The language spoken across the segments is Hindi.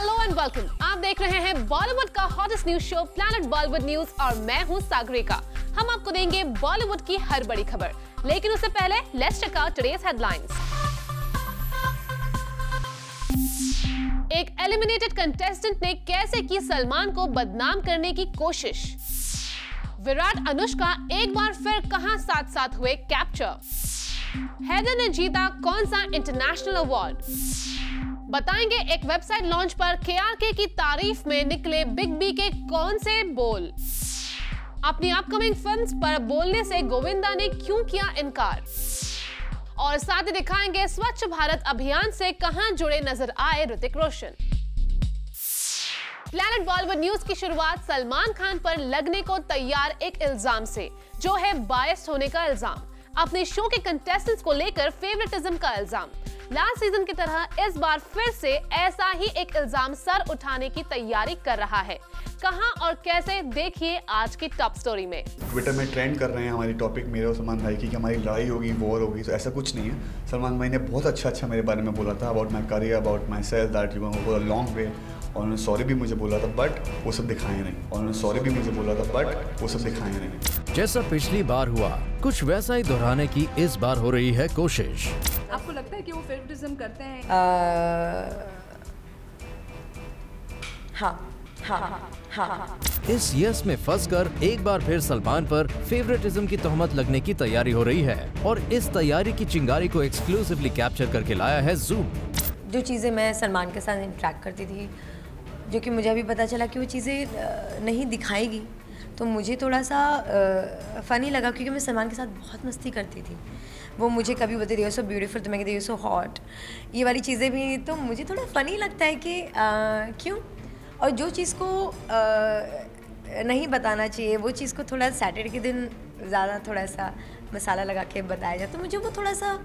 Hello and welcome. आप देख रहे हैं बॉलीवुड का hottest news show planet Bollywood news और मैं हूं सागरिका। हम आपको देंगे बॉलीवुड की हर बड़ी खबर, लेकिन उससे पहले let's check out today's headlines. एक एलिमिनेटेड कंटेस्टेंट ने कैसे की सलमान को बदनाम करने की कोशिश। विराट अनुष्का एक बार फिर कहां साथ साथ हुए कैप्चर। हैदर ने जीता कौन सा इंटरनेशनल अवार्ड। बताएंगे एक वेबसाइट लॉन्च पर केआरके की तारीफ में निकले बिग बी के कौन से बोल। अपनी अपकमिंग फिल्म्स पर बोलने से गोविंदा ने क्यों किया इनकार। और साथ ही दिखाएंगे स्वच्छ भारत अभियान से कहां जुड़े नजर आए ऋतिक रोशन। प्लैनेट बॉलीवुड न्यूज की शुरुआत सलमान खान पर लगने को तैयार एक इल्जाम से, जो है बायस्ड होने का इल्जाम। अपने शो के कंटेस्टेंट्स को लेकर फेवरेटिज्म का इल्जाम। लास्ट सीजन की तरह इस बार फिर से ऐसा ही एक इल्जाम सर उठाने की तैयारी कर रहा है। कहां और कैसे, देखिए आज की टॉप स्टोरी में। ट्विटर में ट्रेंड कर रहे हैं हमारी टॉपिक मेरे और सलमान भाई की कि हमारी लड़ाई होगी, वॉर होगी। तो ऐसा कुछ नहीं है। सलमान भाई ने बहुत अच्छा मेरे बारे में बोला था, about my career, about my self, that you can go a long way. और उन्होंने सॉरी भी मुझे बोला था, बट वो सब दिखाए नहीं। जैसा पिछली बार हुआ, कुछ वैसा ही दोहराने की इस बार हो रही है कोशिश। आपको लगता है कि वो फेवरेटिज्म करते हैं? हाँ। इस यस में फंसकर एक बार फिर सलमान पर फेवरेटिज्म की तोहमत लगने की तैयारी हो रही है और इस तैयारी की चिंगारी को एक्सक्लूसिवली कैप्चर करके लाया है जूम। जो चीज़ें मैं सलमान के साथ इंटरेक्ट करती थी, जो कि मुझे अभी पता चला कि वो चीज़ें नहीं दिखाएगी, तो मुझे थोड़ा सा फ़नी लगा, क्योंकि मैं सलमान के साथ बहुत मस्ती करती थी। वो मुझे कभी बोलते थे यू सो ब्यूटीफुल, तो मैं कहती यू सो हॉट, ये वाली चीज़ें भी। तो मुझे थोड़ा फ़नी लगता है कि क्यों, और जो चीज़ को नहीं बताना चाहिए, वो चीज़ को थोड़ा सैटरडे के दिन ज़्यादा थोड़ा सा मसाला लगा के बताया जाए, तो मुझे वो थोड़ा सा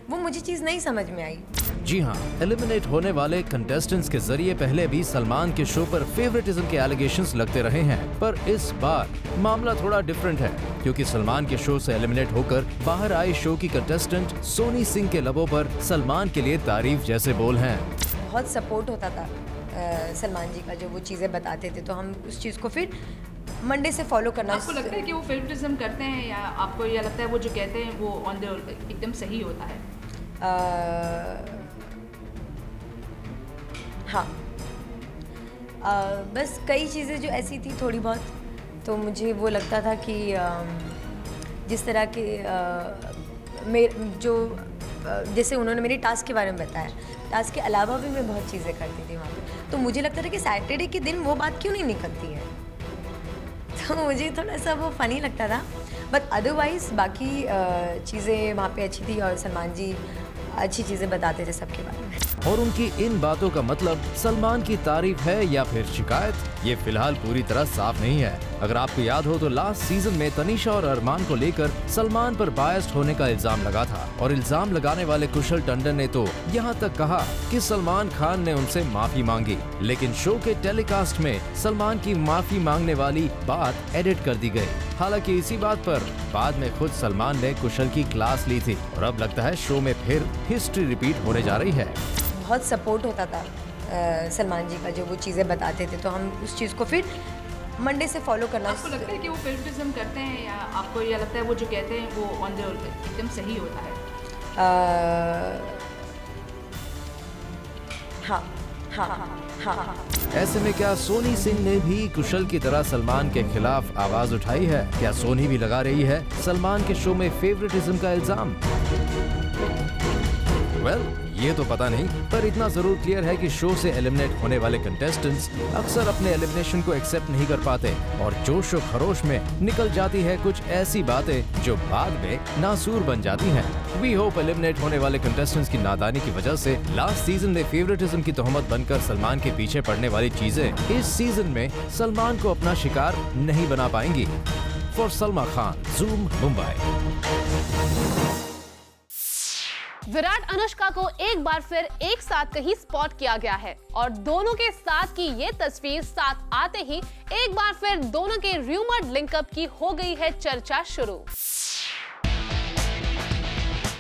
मुझे चीज़ नहीं समझ में आई। जी हाँ, एलिमिनेट होने वाले कंटेस्टेंट्स के जरिए पहले भी सलमान के शो पर फेवरेटिज्म के एलिगेशंस लगते रहे हैं, पर इस बार मामला थोड़ा डिफरेंट है, क्योंकि सलमान के शो से एलिमिनेट होकर बाहर आए शो की कंटेस्टेंट सोनी सिंह के लबों पर सलमान के लिए तारीफ जैसे बोल हैं। बहुत सपोर्ट होता था सलमान जी का, जो वो चीज़ें बताते थे, तो हम उस चीज़ को फिर मंडे से फॉलो करना। आपको लगता है कि वो फेवरेटिज्म करते हैं, या आपको यह लगता है वो जो कहते हैं वो ऑन द एकदम सही होता है? हाँ, बस कई चीज़ें जो ऐसी थी थोड़ी बहुत, तो मुझे वो लगता था कि जिस तरह के जैसे उन्होंने मेरे टास्क के बारे में बताया, टास्क के अलावा भी मैं बहुत चीज़ें करती थी वहाँ पे, तो मुझे लगता था कि सैटरडे के दिन वो बात क्यों नहीं निकलती है, तो मुझे थोड़ा सा वो फ़नी लगता था। बट अदरवाइज़ बाकी चीज़ें वहाँ पे अच्छी थी, और सलमान जी अच्छी चीज़ें बताते थे सबके बारे में। और उनकी इन बातों का मतलब सलमान की तारीफ है या फिर शिकायत, ये फिलहाल पूरी तरह साफ नहीं है। अगर आपको याद हो तो लास्ट सीजन में तनीषा और अरमान को लेकर सलमान पर बायस्ड होने का इल्जाम लगा था, और इल्जाम लगाने वाले कुशल टंडन ने तो यहाँ तक कहा कि सलमान खान ने उनसे माफी मांगी, लेकिन शो के टेलीकास्ट में सलमान की माफी मांगने वाली बात एडिट कर दी गई। हालांकि इसी बात पर बाद में खुद सलमान ने कुशल की क्लास ली थी, और अब लगता है शो में फिर हिस्ट्री रिपीट होने जा रही है। बहुत सपोर्ट होता था सलमान जी का, जो वो चीज़ें बताते थे, तो हम उस चीज़ को फिर मंडे से फॉलो करना। आपको लगता है कि वो फेवरेटिज्म करते हैं, या आपको यह लगता है वो जो कहते हैं वो ऑन द एकदम सही होता है? हाँ। ऐसे में क्या सोनी सिंह ने भी कुशल की तरह सलमान के खिलाफ आवाज उठाई है? क्या सोनी भी लगा रही है सलमान के शो में फेवरेटिज्म का इल्जाम? ये तो पता नहीं, पर इतना जरूर क्लियर है कि शो से एलिमिनेट होने वाले कंटेस्टेंट्स अक्सर अपने एलिमिनेशन को एक्सेप्ट नहीं कर पाते, और जोश और खरोश में निकल जाती है कुछ ऐसी बातें जो बाद में नासूर बन जाती हैं। वी होप एलिमिनेट होने वाले कंटेस्टेंट्स की नादानी की वजह से लास्ट सीजन में फेवरेटिज्म की तोहमत बनकर सलमान के पीछे पड़ने वाली चीजें इस सीजन में सलमान को अपना शिकार नहीं बना पाएंगी। फॉर सलमा खान, जूम, मुंबई। विराट अनुष्का को एक बार फिर एक साथ कहीं स्पॉट किया गया है, और दोनों के साथ की ये तस्वीर साथ आते ही एक बार फिर दोनों के रूमर्ड लिंकअप की हो गई है चर्चा शुरू।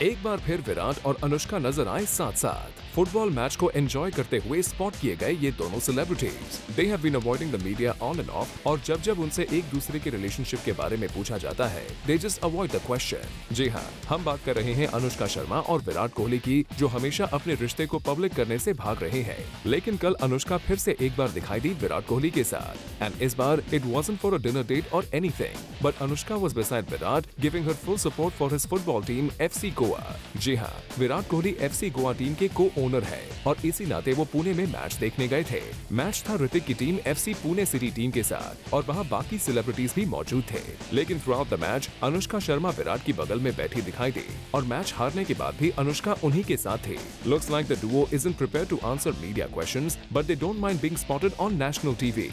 एक बार फिर विराट और अनुष्का नजर आए साथ साथ। फुटबॉल मैच को एंजॉय करते हुए स्पॉट किए गए ये दोनों celebrities. They have been avoiding the media on and off, और जब उनसे एक दूसरे के रिलेशनशिप के बारे में पूछा जाता है, they just avoid the question। जी हाँ, हम बात कर रहे हैं अनुष्का शर्मा और विराट कोहली की, जो हमेशा अपने रिश्ते को पब्लिक करने से भाग रहे हैं। लेकिन कल अनुष्का फिर से एक बार दिखाई दी विराट कोहली के साथ, एंड इस बार it wasn't for a dinner date or anything, but Anushka was beside Virat, giving her full support for his football team FC Goa। जी हाँ, विराट कोहली FC गोवा टीम के को-ओनर है और इसी नाते वो पुणे में मैच देखने गए थे। मैच था ऋतिक की team FC Pune city team के साथ और वहाँ बाकी सेलिब्रिटीज भी मौजूद थे। लेकिन through out the match Anushka Sharma Virat की बगल में बैठी दिखाई दी और मैच हारने के बाद भी अनुष्का उन्हीं के साथ थी। Looks like the duo isn't prepared to answer media questions, but they don't mind being spotted on national TV।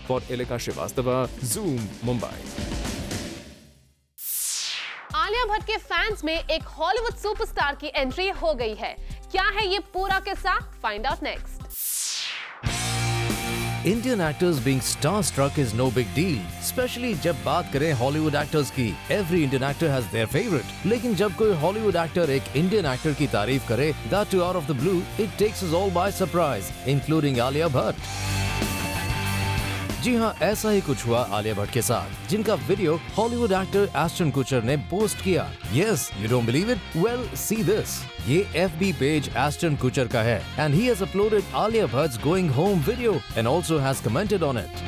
For Ilika Srivastava, Zoom, Mumbai। Alia Bhatt के फैंस में एक हॉलीवुड सुपरस्टार की एंट्री हो गई है। क्या है ये पूरा किस्सा? Find out next. Indian actors being starstruck is no big deal, especially जब बात करें हॉलीवुड एक्टर्स की। Every Indian actor has their favorite, लेकिन जब कोई हॉलीवुड एक्टर एक इंडियन एक्टर की तारीफ करे, that too out of the blue, it takes us all by surprise, including Alia Bhatt. जी हाँ, ऐसा ही कुछ हुआ आलिया भट्ट के साथ, जिनका video Hollywood actor Ashton Kutcher ने पोस्ट किया। Yes, you don't believe it? Well, see this. ये FB पेज एस्टन कुचर का है and he has uploaded Alia Bhatt's going home video and also has commented on it.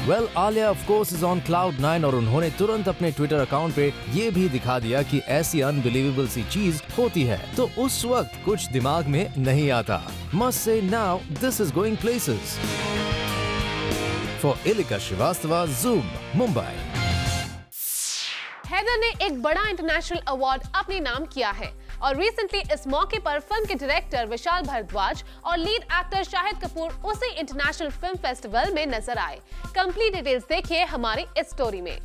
Well, Alia of course is on cloud 9 और उन्होंने तुरंत अपने ट्विटर अकाउंट पे ये भी दिखा दिया कि ऐसी अनबिलीवेबल सी चीज होती है तो उस वक्त कुछ दिमाग में नहीं आता। मस्ट से now this is going places. For Ilika Srivastava, Zoom, Mumbai। Haider ने एक बड़ा इंटरनेशनल अवार्ड अपने नाम किया है और रिसेंटली इस मौके पर फिल्म के डायरेक्टर विशाल भारद्वाज और लीड एक्टर शाहिद कपूर उसी इंटरनेशनल फिल्म फेस्टिवल में नजर आए। कंप्लीट डिटेल्स देखिए हमारी इस स्टोरी में।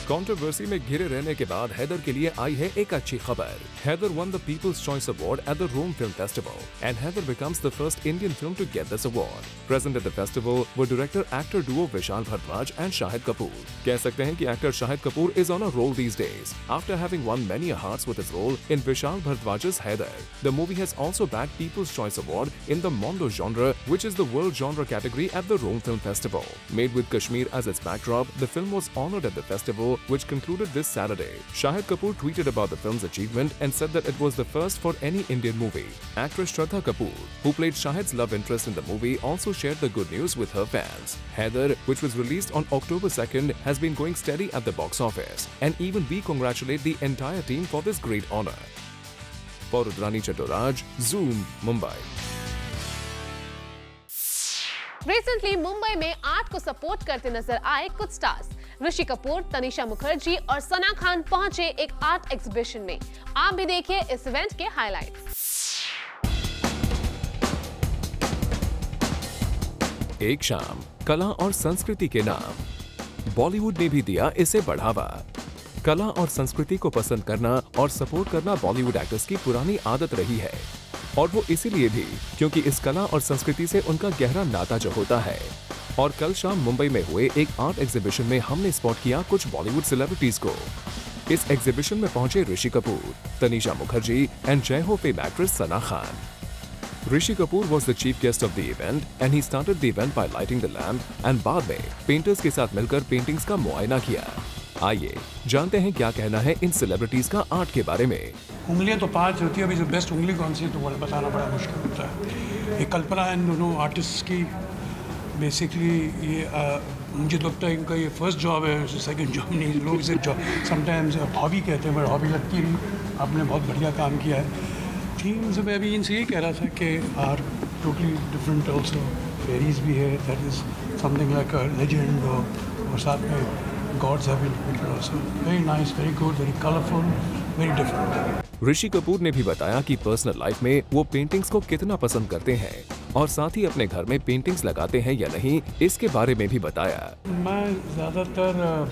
कंट्रोवर्सी में घिरे रहने के बाद हैदर के लिए आई है एक अच्छी खबर। Haider won the People's Choice Award at the Rome Film Festival, and Haider becomes the first Indian film to get this award. Present at the festival were director-actor duo Vishal Bhardwaj and Shahid Kapoor. कह सकते हैं कि actor Shahid Kapoor is on a roll these days, after having won many hearts with his role in Vishal Bhardwaj's Haider. The movie has also bagged People's Choice Award in the Mondo genre, which is the world genre category at the Rome Film Festival. Made with Kashmir as its backdrop, the film was honored at the festival, which concluded this Saturday. Shahid Kapoor tweeted about the film's achievement and said that it was the first for any Indian movie. Actress Shraddha Kapoor, who played Shahid's love interest in the movie, also shared the good news with her fans. Haider, which was released on October 2nd, has been going steady at the box office, and even we congratulate the entire team for this great honor. For Rudrani Chattoraj, Zoom, Mumbai। Recently Mumbai में आर्ट को सपोर्ट करते नजर आए कुछ स्टार्स। ऋषि कपूर, तनिषा मुखर्जी और सना खान पहुंचे एक आर्ट एग्जीबिशन में। आप भी देखिए इस इवेंट के हाइलाइट्स। एक शाम, कला और संस्कृति के नाम। बॉलीवुड ने भी दिया इसे बढ़ावा। कला और संस्कृति को पसंद करना और सपोर्ट करना बॉलीवुड एक्टर्स की पुरानी आदत रही है, और वो इसीलिए भी क्योंकि इस कला और संस्कृति से उनका गहरा नाता जो होता है। और कल शाम मुंबई में हुए एक आर्ट एग्जीबिशन में हमने स्पॉट किया कुछ बॉलीवुड सेलिब्रिटीज को। इस एग्जीबिशन में पहुंचे ऋषि कपूर, तनिषा मुखर्जी एंड जय हो fame actress Sana Khan. Rishi Kapoor was the chief guest of the event and he started the event by lighting the lamp and बाद में पेंटर्स के साथ मिलकर पेंटिंग्स का मुआयना किया। आइए जानते हैं क्या कहना है इन सेलिब्रिटीज का आर्ट के बारे में। उंगलियां तो 5 होती है, अभी जो बेस्ट उंगली कौन सी है तो वो बताना बड़ा मुश्किल होता है। ये कल्पना इन दोनों आर्टिस्ट की बेसिकली ये मुझे तो लगता है इनका ये फर्स्ट जॉब है, सेकंड जॉब नहीं। लोग इसे जॉब समटाइम्स हॉबी कहते हैं, बट हॉबी लगती नहीं। आपने बहुत बढ़िया काम किया है। थीम्स मैं अभी इनसे यही कह रहा था कि are totally different also. Fairies भी है, that is something like a legend, और साथ में gods have been also. Very nice, very good, very colourful, very different. Rishi Kapoor ने भी बताया कि पर्सनल लाइफ में वो पेंटिंग्स को कितना पसंद करते हैं और साथ ही अपने घर में पेंटिंग्स लगाते हैं या नहीं, इसके बारे में भी बताया। मैं ज़्यादातर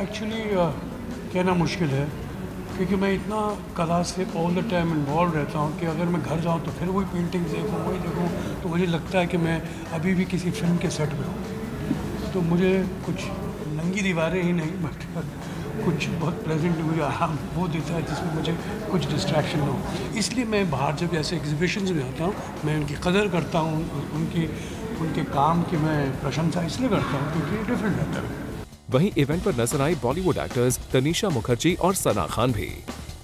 एक्चुअली कहना मुश्किल है क्योंकि मैं इतना कला से ऑल द टाइम इन्वॉल्व रहता हूँ कि अगर मैं घर जाऊँ तो फिर वही पेंटिंग्स देखूँ, वही देखूँ, तो मुझे लगता है कि मैं अभी भी किसी फिल्म के सेट में हूँ। तो मुझे कुछ नंगी दीवारें ही नहीं, बट कुछ बहुत प्लेजेंट मुझे आराम वो देता है जिसमें मुझे कुछ डिस्ट्रैक्शन ना हो। इसलिए मैं बाहर जब ऐसे एग्जीबिशंस में आता हूँ मैं उनकी कदर करता हूँ, उनके काम की मैं प्रशंसा इसलिए करता हूँ क्योंकि डिफरेंट रहता है। वहीं इवेंट पर नजर आई बॉलीवुड एक्टर्स तनीषा मुखर्जी और सना खान भी।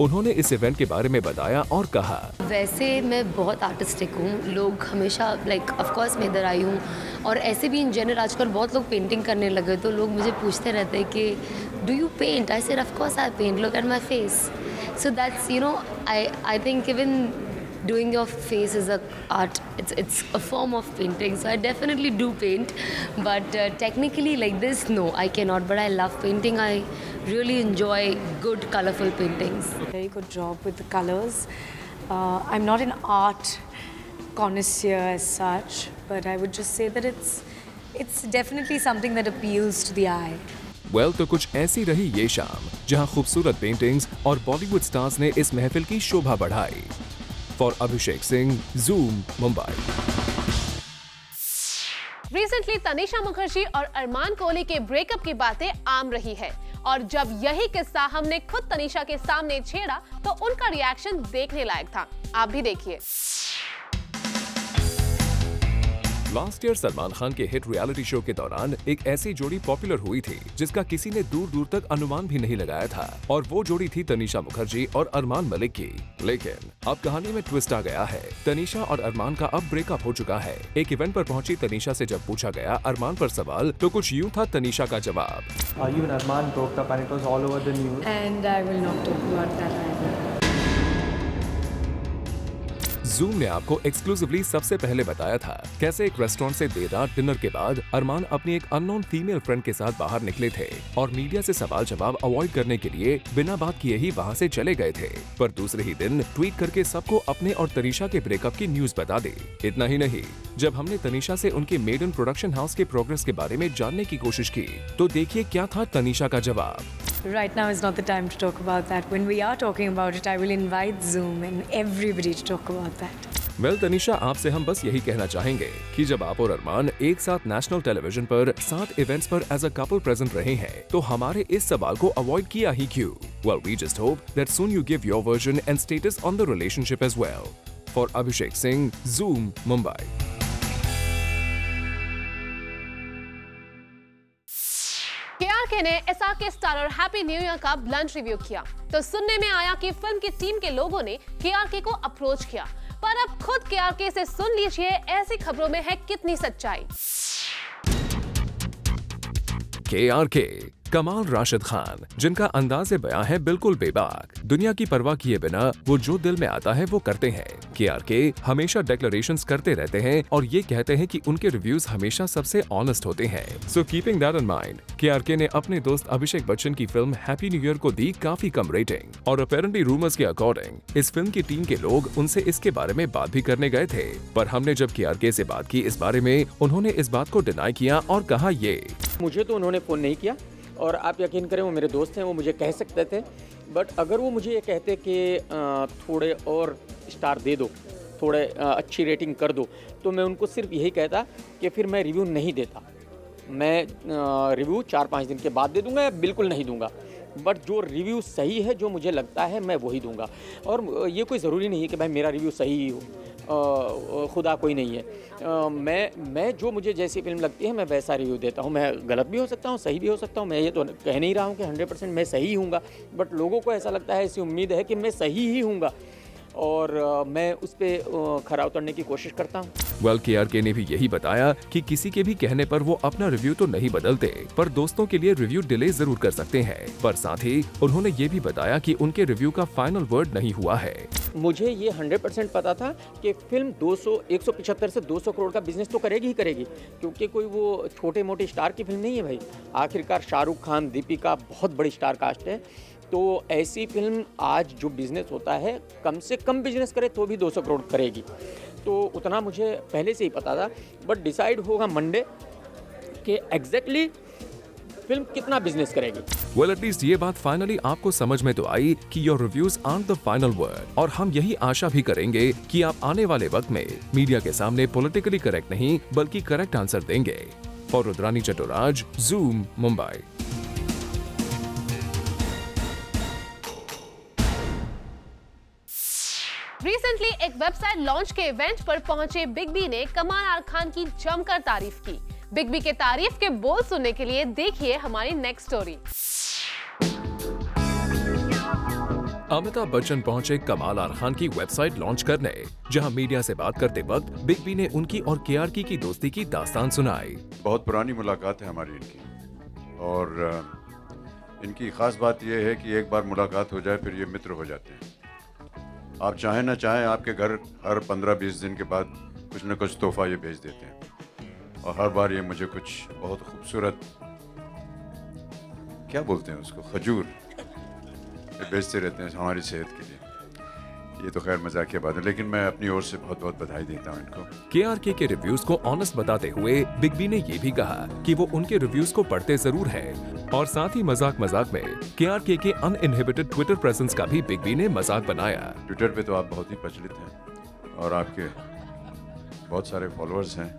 उन्होंने इस इवेंट के बारे में बताया और कहा, वैसे मैं बहुत आर्टिस्टिक हूँ, लोग हमेशा लाइक ऑफ कोर्स मैं इधर आई हूँ और ऐसे भी इन जनरल आजकल बहुत लोग पेंटिंग करने लगे तो लोग मुझे पूछते रहते हैं कि do you paint? I said of course I paint, look at my face. So that's you know I think even doing your face is a art, it's a form of painting, so I definitely do paint, but technically like this no I cannot, but I love painting. I really enjoy good colorful paintings. Very good job with the colors. I'm not an art connoisseur as such, but I would just say that it's definitely something that appeals to the eye. Well तो कुछ ऐसी रही ये शाम जहां खूबसूरत पेंटिंग्स और बॉलीवुड स्टार्स ने इस महफिल की शोभा बढ़ाई। For Abhishek Singh, zoom, Mumbai. Recently Tanisha Mukherjee और अरमान कोहली के ब्रेकअप की बातें आम रही है और जब यही किस्सा हमने खुद तनीषा के सामने छेड़ा तो उनका रिएक्शन देखने लायक था। आप भी देखिए। लास्ट ईयर सलमान खान के हिट रियलिटी शो के दौरान एक ऐसी जोड़ी पॉपुलर हुई थी जिसका किसी ने दूर दूर तक अनुमान भी नहीं लगाया था और वो जोड़ी थी तनीषा मुखर्जी और अरमान मलिक की। लेकिन अब कहानी में ट्विस्ट आ गया है। तनीषा और अरमान का अब ब्रेकअप हो चुका है। एक इवेंट पर पहुंची तनीषा से जब पूछा गया अरमान पर सवाल तो कुछ यूं था तनीषा का जवाब, You and Arman broke up and it was all over the news. And I will not talk about that either. Zoom ने आपको एक्सक्लूसिवली सबसे पहले बताया था कैसे एक रेस्टोरेंट से देर रात डिनर के बाद अरमान अपनी एक अननोन फीमेल फ्रेंड के साथ बाहर निकले थे और मीडिया से सवाल जवाब अवॉइड करने के लिए बिना बात किए ही वहां से चले गए थे। पर दूसरे ही दिन ट्वीट करके सबको अपने और तनीषा के ब्रेकअप की न्यूज बता दी। इतना ही नहीं, जब हमने तनीषा से उनके मेडन प्रोडक्शन हाउस के प्रोग्रेस के बारे में जानने की कोशिश की तो देखिए क्या था तनीषा का जवाब। Right now is not the time to talk about that. When we are talking about it, I will invite Zoom and everybody to talk about that. Well Tanisha, आपसे हम बस यही कहना चाहेंगे कि जब आप और अरमान एक साथ नेशनल टेलीविजन पर 7 इवेंट्स पर एज अ कपल प्रेजेंट रहे हैं तो हमारे इस सवाल को अवॉइड किया ही क्यों? Well, we just hope that soon you give your version and status on the relationship as well. For Abhishek Singh, Zoom, Mumbai. KRK ने एसआरके स्टार और हैप्पी न्यू ईयर का ब्लंट रिव्यू किया तो सुनने में आया कि फिल्म की टीम के लोगों ने केआरके को अप्रोच किया, पर अब खुद केआरके से सुन लीजिए ऐसी खबरों में है कितनी सच्चाई। केआरके कमाल राशिद खान, जिनका अंदाज़े बयां है बिल्कुल बेबाक। दुनिया की परवाह किए बिना वो जो दिल में आता है वो करते हैं। केआरके हमेशा डिक्लेरेशंस करते रहते हैं और ये कहते हैं कि उनके रिव्यूज हमेशा सबसे ऑनेस्ट होते हैं। So keeping that in mind, KRK ने अपने दोस्त अभिषेक बच्चन की फिल्म हैप्पी न्यू ईयर को दी काफी कम रेटिंग और अपेरेंटली रूमर्स के अकॉर्डिंग इस फिल्म की टीम के लोग उनसे इसके बारे में बात भी करने गए थे। पर हमने जब केआरके से बात की इस बारे में, उन्होंने इस बात को डिनाई किया और कहा ये मुझे तो उन्होंने फ़ोन नहीं किया और आप यकीन करें वो मेरे दोस्त हैं, वो मुझे कह सकते थे। बट अगर वो मुझे ये कहते कि थोड़े और स्टार दे दो, थोड़े अच्छी रेटिंग कर दो, तो मैं उनको सिर्फ यही कहता कि फिर मैं रिव्यू नहीं देता। मैं रिव्यू 4-5 दिन के बाद दे दूंगा या बिल्कुल नहीं दूंगा। बट जो रिव्यू सही है, जो मुझे लगता है, मैं वही दूंगा। और ये कोई ज़रूरी नहीं है कि भाई मेरा रिव्यू सही ही हो, खुदा कोई नहीं है। मैं जो मुझे जैसी फिल्म लगती है मैं वैसा रिव्यू देता हूँ। मैं गलत भी हो सकता हूँ, सही भी हो सकता हूँ। मैं ये तो कह नहीं रहा हूँ कि 100% मैं सही हूँगा, बट लोगों को ऐसा लगता है, ऐसी उम्मीद है कि मैं सही ही हूँगा और मैं उस पर खरा उतरने की कोशिश करता हूँ। वेल, केआरके ने भी यही बताया कि किसी के भी कहने पर वो अपना रिव्यू तो नहीं बदलते, पर दोस्तों के लिए रिव्यू डिले जरूर कर सकते हैं। पर साथ ही उन्होंने ये भी बताया कि उनके रिव्यू का फाइनल वर्ड नहीं हुआ है। मुझे ये 100% पता था कि फिल्म 175 से 200 करोड़ का बिजनेस तो करेगी ही करेगी, क्योंकि कोई वो छोटे मोटे स्टार की फिल्म नहीं है भाई। आखिरकार शाहरुख खान, दीपिका, बहुत बड़ी स्टार कास्ट है। तो ऐसी फिल्म आज जो बिज़नेस होता है, कम से कम बिजनेस करे तो भी 200 करोड़ करेगी। तो उतना मुझे पहले से ही पता था। बट डिसाइड होगा मंडे कि एग्जैक्टली फिल्म कितना बिजनेस करेगी। वेल, एटलीस्ट ये बात फाइनली आपको समझ में तो आई कि your reviews are the final word, और हम यही आशा भी करेंगे कि आप आने वाले वक्त में मीडिया के सामने पॉलिटिकली करेक्ट नहीं बल्कि करेक्ट आंसर देंगे। For Rudrani Chattoraj, zoom, Mumbai. Recently एक वेबसाइट लॉन्च के इवेंट पर पहुंचे बिग बी ने कमाल आर खान की जमकर तारीफ की। बिग बी के तारीफ के बोल सुनने के लिए देखिए हमारी नेक्स्ट स्टोरी। अमिताभ बच्चन पहुंचे कमाल आर खान की वेबसाइट लॉन्च करने, जहां मीडिया से बात करते वक्त बिग बी ने उनकी और केआरके की दोस्ती की दास्तान सुनाई। बहुत पुरानी मुलाकात है हमारी इनकी, और इनकी खास बात यह है कि एक बार मुलाकात हो जाए फिर ये मित्र हो जाते हैं। आप चाहें ना चाहें आपके घर हर 15-20 दिन के बाद कुछ न कुछ तोहफा ये भेज देते हैं, और हर बार ये मुझे कुछ बहुत खूबसूरत, क्या बोलते हैं उसको, खजूर बेचते रहते हैं हमारी सेहत के लिए। ये तो खैर मजाकिया बात है, लेकिन मैं अपनी ओर से बहुत बहुत बधाई देता हूँ इनको। केआरके के रिव्यूज को ऑनेस्ट बताते हुए बिग बी ने ये भी कहा कि वो उनके रिव्यूज को पढ़ते जरूर हैं, और साथ ही मजाक मजाक में केआरके के अनइनहिबिटेड ट्विटर प्रेजेंस का भी बिग बी ने मजाक बनाया। ट्विटर पे तो आप बहुत ही प्रचलित हैं और आपके बहुत सारे फॉलोअर्स हैं,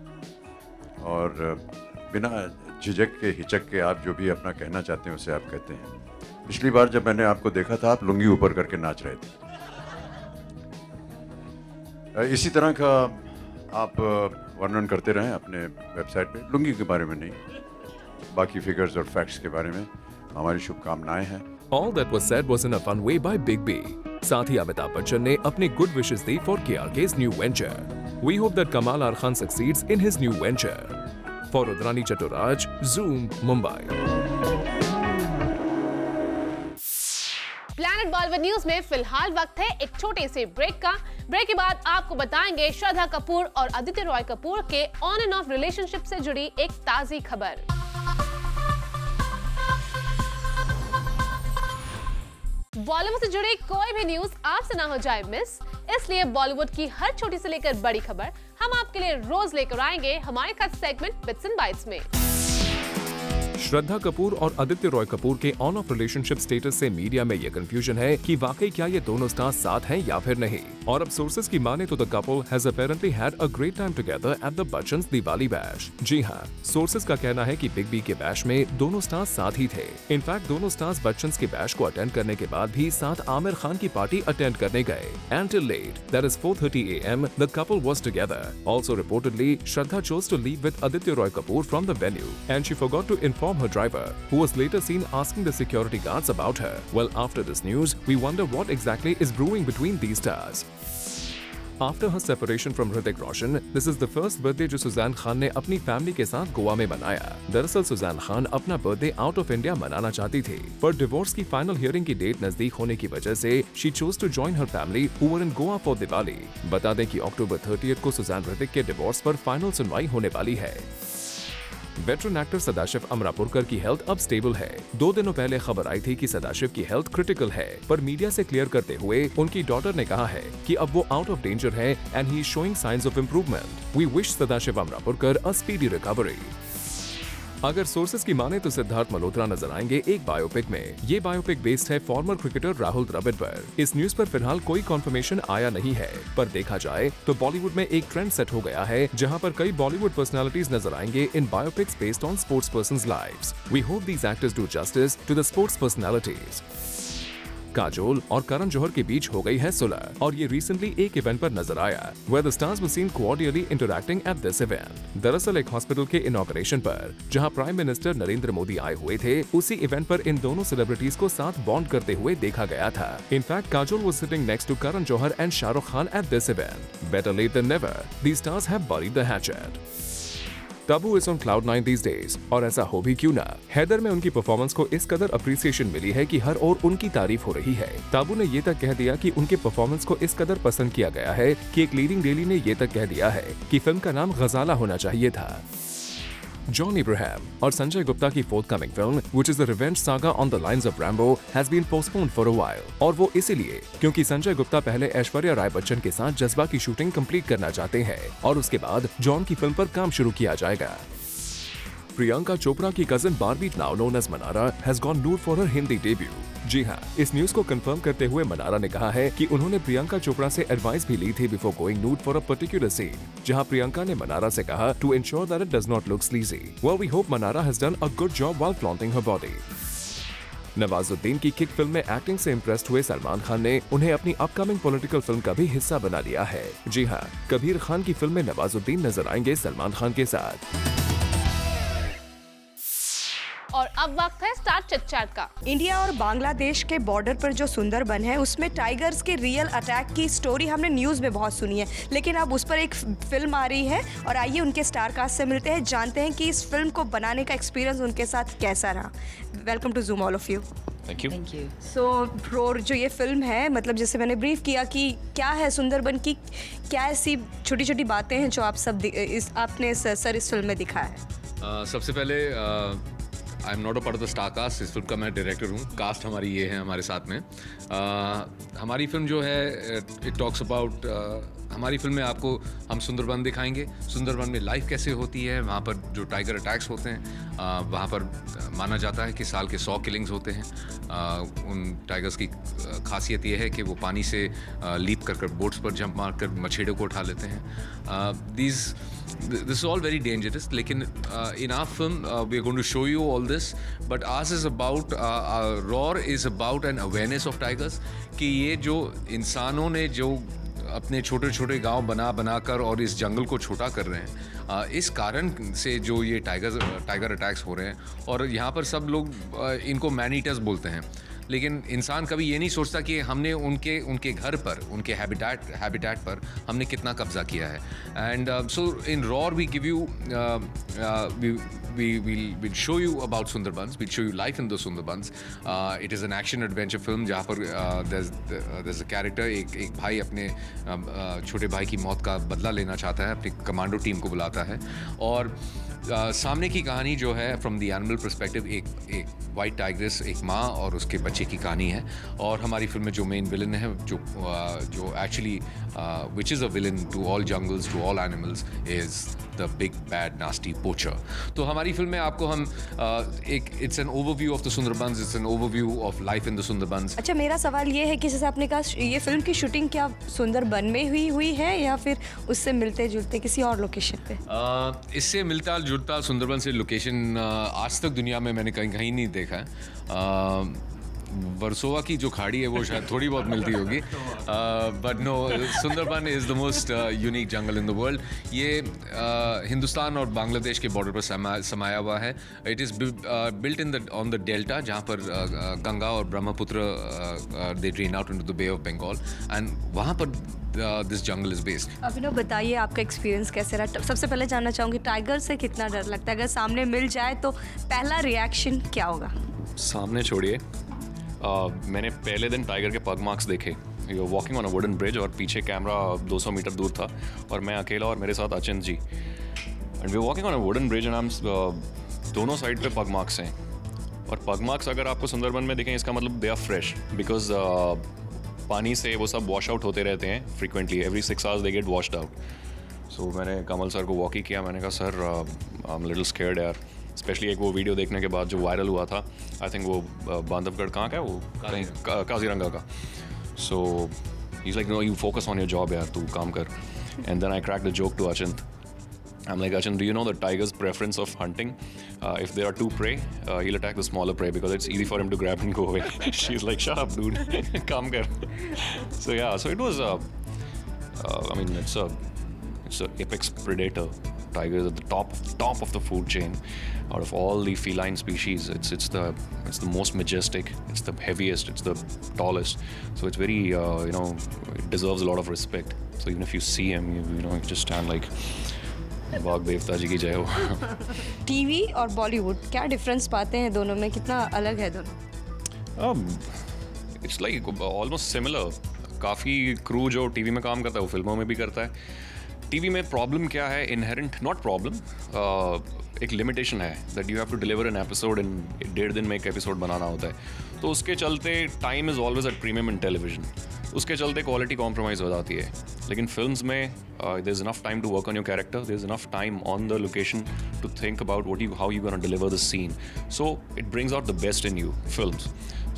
और बिना झिझक के हिचक के आप जो भी अपना कहना चाहते हैं उसे आप कहते हैं। पिछली बार जब मैंने आपको देखा था आप लुंगी ऊपर करके नाच रहे थे। इसी तरह का आप वर्णन करते रहें अपने वेबसाइट पे, लुंगी के बारे में नहीं, बाकी फिगर्स और फैक्ट्स के बारे में। हमारी शुभकामनाएं हैं। All that was said was in a fun way by Big B. साथ ही अमिताभ बच्चन ने अपने good wishes the for KRK's new venture. We hope that Kamal R Khan succeeds in his new venture. For Rudrani Chaturaj, Zoom, Mumbai. Planet Bollywood news में फिलहाल वक्त है एक छोटे से ब्रेक का। ब्रेक के बाद आपको बताएंगे श्रद्धा कपूर और आदित्य रॉय कपूर के ऑन एंड ऑफ रिलेशनशिप से जुड़ी एक ताजी खबर। बॉलीवुड से जुड़ी कोई भी न्यूज आपसे ना हो जाए मिस, इसलिए बॉलीवुड की हर छोटी से लेकर बड़ी खबर हम आपके लिए रोज लेकर आएंगे हमारे खास सेगमेंट बिट्स एंड बाइट्स में। श्रद्धा कपूर और आदित्य रॉय कपूर के ऑन ऑफ रिलेशनशिप स्टेटस से मीडिया में ये कंफ्यूजन है कि वाकई क्या ये दोनों स्टार्स साथ हैं या फिर नहीं। और अब सोर्सेज की माने तो the couple has apparently had a great time together at the Bachchans Diwali bash. जी हाँ, सोर्सेज का कहना है कि बिग बी के बैश में दोनों स्टार्स साथ ही थे। इनफैक्ट दोनों स्टार्स बच्चन्स के बैश को अटेंड करने के बाद भी साथ आमिर खान की पार्टी अटेंड करने गए। And till late, that is 4:30 AM, the couple was together. Also reportedly Shraddha chose to leave with Aditya Roy Kapoor from the venue, and she forgot to inform her driver, who was later seen asking the security guards about her. Well, after this news, we wonder what exactly is brewing between these stars. After her separation from Hrithik Roshan, this is the first birthday जो सुजैन खान ने अपनी फैमिली के साथ गोवा में मनाया। दरअसल सुजैन खान अपना बर्थडे आउट ऑफ इंडिया मनाना चाहती थी, पर डिवोर्स की फाइनल हियरिंग की डेट नजदीक होने की वजह से she chose to join her family who were in Goa for Diwali। बता दें कि अक्टूबर 30 को सुजैन ऋतिक के डिवोर्स पर फाइनल सुनवाई होने वाली है। वेटरन एक्टर सदाशिव अमरापुरकर की हेल्थ अब स्टेबल है। 2 दिनों पहले खबर आई थी कि सदाशिव की हेल्थ क्रिटिकल है, पर मीडिया से क्लियर करते हुए उनकी डॉटर ने कहा है कि अब वो आउट ऑफ डेंजर है and he is showing signs of improvement. We wish Sadashiv Amrapurkar a speedy recovery. अगर सोर्सेज की माने तो सिद्धार्थ मल्होत्रा नजर आएंगे एक बायोपिक में। ये बायोपिक बेस्ड है फॉर्मर क्रिकेटर राहुल द्रविड़ पर। इस न्यूज पर फिलहाल कोई कंफर्मेशन आया नहीं है, पर देखा जाए तो बॉलीवुड में एक ट्रेंड सेट हो गया है जहां पर कई बॉलीवुड पर्सनालिटीज नजर आएंगे in biopics based on sports persons lives. We hope these actors do justice to the sports personalities. Kajol और करण जौहर के बीच हो गई है सुलह, और ये रिसेंटली एक इवेंट पर नजर आया where the stars were seen cordially interacting at this event। दरअसल एक हॉस्पिटल के इनॉग्रेशन पर जहां प्राइम मिनिस्टर नरेंद्र मोदी आए हुए थे, उसी इवेंट पर इन दोनों सेलिब्रिटीज को साथ बॉन्ड करते हुए देखा गया था। In fact Kajol was sitting next to Karan Johar and Shah Rukh Khan at this event। Better late than never, these stars have buried the hatchet। ताबू is on cloud 9 these days, और ऐसा हो भी क्यों ना। हैदर में उनकी परफॉर्मेंस को इस कदर अप्रिसिएशन मिली है कि हर ओर उनकी तारीफ हो रही है। ताबू ने ये तक कह दिया कि उनके परफॉर्मेंस को इस कदर पसंद किया गया है कि एक लीडिंग डेली ने ये तक कह दिया है कि फिल्म का नाम गजाला होना चाहिए था। जॉन इब्राहिम और संजय गुप्ता की forthcoming film which is the revenge saga on the lines of Rambo has been postponed for a while, और वो इसीलिए क्योंकि संजय गुप्ता पहले ऐश्वर्या राय बच्चन के साथ जज्बा की शूटिंग कंप्लीट करना चाहते हैं, और उसके बाद जॉन की फिल्म पर काम शुरू किया जाएगा। प्रियंका चोपड़ा की cousin Barbie now known as Mannara has gone nude for her Hindi debut. जी हाँ, इस न्यूज को कंफर्म करते हुए मनारा ने कहा है कि उन्होंने प्रियंका चोपड़ा से एडवाइस भी ली थी before going nude for a particular scene, जहां प्रियंका ने मनारा से कहा to ensure that it does not look sleazy. Well, we hope Mannara has done a good job while flaunting her body. Nawazuddin की किक फिल्म में एक्टिंग से इम्प्रेस्ड हुए सलमान खान ने उन्हें अपनी अपकमिंग पॉलिटिकल फिल्म का भी हिस्सा बना लिया है। जी हाँ, कबीर खान की फिल्म में नवाजुद्दीन नजर आएंगे सलमान खान के साथ। और अब वक्त है स्टार चिट-चैट का। इंडिया और बांग्लादेश के बॉर्डर पर जो सुंदरबन है उसमें टाइगर्स के रियल अटैक की स्टोरी हमने न्यूज़ में बहुत सुनी है, लेकिन अब उस पर एक फिल्म आ रही है और आइए उनके स्टार कास्ट से मिलते हैं, जानते हैं कि इस फिल्म को बनाने का एक्सपीरियंस उनके साथ कैसा रहा। Welcome to Zoom all of you. Thank you. So Roar, जो ये फिल्म है, मतलब जैसे मैंने ब्रीफ किया कि क्या है सुंदरबन की, क्या ऐसी छोटी छोटी बातें हैं जो आप सब आपने सर इस फिल्म में दिखाया है? सबसे पहले I am not a part of the star cast. इस फिल्म का मैं डायरेक्टर हूँ। कास्ट हमारी ये है हमारे साथ में। हमारी फिल्म जो है इट टॉक्स अबाउट, हमारी फिल्म में आपको हम सुंदरबन दिखाएंगे। सुंदरबन में लाइफ कैसे होती है, वहाँ पर जो टाइगर अटैक्स होते हैं, वहाँ पर माना जाता है कि साल के 100 किलिंग्स होते हैं। उन टाइगर्स की खासियत ये है कि वो पानी से लीप कर बोट्स पर जंप मार कर मछेड़ों को उठा लेते हैं। This is all very dangerous, लेकिन in our film we are going to show you all this, but ours is about Roar is about an awareness of tigers, कि ये जो इंसानों ने जो अपने छोटे छोटे गांव बना कर और इस जंगल को छोटा कर रहे हैं, इस कारण से जो ये टाइगर अटैक्स हो रहे हैं। और यहाँ पर सब लोग इनको मैन ईटर्स बोलते हैं, लेकिन इंसान कभी ये नहीं सोचता कि हमने उनके घर पर, उनके हैबिटेट पर हमने कितना कब्जा किया है। And so in Roar we give you we'll show you about Sundarbans. We'll show you life in the Sundarbans. It is an action adventure film जहाँ पर there's a character, एक भाई अपने छोटे भाई की मौत का बदला लेना चाहता है, अपनी कमांडो टीम को बुलाता है। और सामने की कहानी जो है फ्रॉम द एनिमल पर्सपेक्टिव, एक वाइट टाइग्रेस, एक माँ और उसके बच्चे की कहानी है। और हमारी फिल्म में जो मेन विलन है, जो actually which is a villain to all jungles, to all animals, is the big bad nasty poacher. तो हमारी फिल्म में आपको हम it's an overview of the Sundarbans, it's an overview of life in the Sundarbans. अच्छा, मेरा सवाल ये है कि जैसे आपने कहा ये फिल्म की शूटिंग क्या सुंदरबन में हुई है या फिर उससे मिलते जुलते किसी और लोकेशन पे? इससे मिलता जुलता सुंदरबन से लोकेशन आज तक दुनिया में मैंने कहीं नहीं देखा है। वर्सोवा की जो खाड़ी है वो शायद थोड़ी बहुत मिलती होगी, but no, Sundarban is the most unique jungle in the world. ये हिंदुस्तान और बांग्लादेश के बॉर्डर पर समाया हुआ है। It is built on the delta, जहाँ पर गंगा और Brahmaputra they drain out into the Bay of Bengal, and वहाँ पर this jungle is based. Abhinav, बताइए आपका एक्सपीरियंस कैसे रहा? सबसे पहले जानना चाहूँगी टाइगर से कितना डर लगता है? अगर सामने मिल जाए तो पहला रिएक्शन क्या होगा? सामने छोड़िए, मैंने पहले दिन टाइगर के पग मार्क्स देखे। You walking on a wooden bridge और पीछे कैमरा 200 मीटर दूर था और मैं अकेला और मेरे साथ Achint ji, and we walking on a wooden bridge and दोनों साइड पे पग मार्क्स हैं। और पग मार्क्स अगर आपको सुंदरबन में दिखें, इसका मतलब दे आर फ्रेश, बिकॉज पानी से वो सब वॉश आउट होते रहते हैं frequently, every 6 hours they get washed out. So मैंने कमल सर को वॉकी किया, मैंने कहा sir I am little scared यार, स्पेशली एक वो वीडियो देखने के बाद जो वायरल हुआ था, आई थिंक वो बांधवगढ़ कहाँ का है वो, काजीरंगा का। So he is like no, you focus on your job यार, तू काम कर। And then I crack the joke to Achint. I'm like, Achint, do you know the tiger's preference of hunting? If there are 2 prey, he'll attack the smaller prey because it's easy for him to grab and go away. She's like, shut up, dude. Come kar. So yeah, so it was, I mean, it's an apex predator. Tiger is at the top of the food chain. Out of all the feline species, it's the most majestic. It's the heaviest. It's the tallest. So it's very, it deserves a lot of respect. So even if you see him, you just stand like, बाग देवता जी की जय हो। टीवी और बॉलीवुड क्या डिफरेंस पाते हैं दोनों में? कितना अलग है दोनों? It's like almost similar. काफ़ी क्रू जो टीवी में काम करता है वो फिल्मों में भी करता है। टीवी में प्रॉब्लम क्या है, इनहेरेंट नॉट प्रॉब्लम, एक लिमिटेशन है that you have to deliver an episode in 1.5 दिन में एक एपिसोड बनाना होता है। तो उसके चलते time is always at premium in television, उसके चलते क्वालिटी कॉम्प्रोमाइज़ हो जाती है। लेकिन फिल्म्स में there is enough time to work on your character, there is enough time on the location to think about how you gonna deliver the scene, so it brings out the best in you films.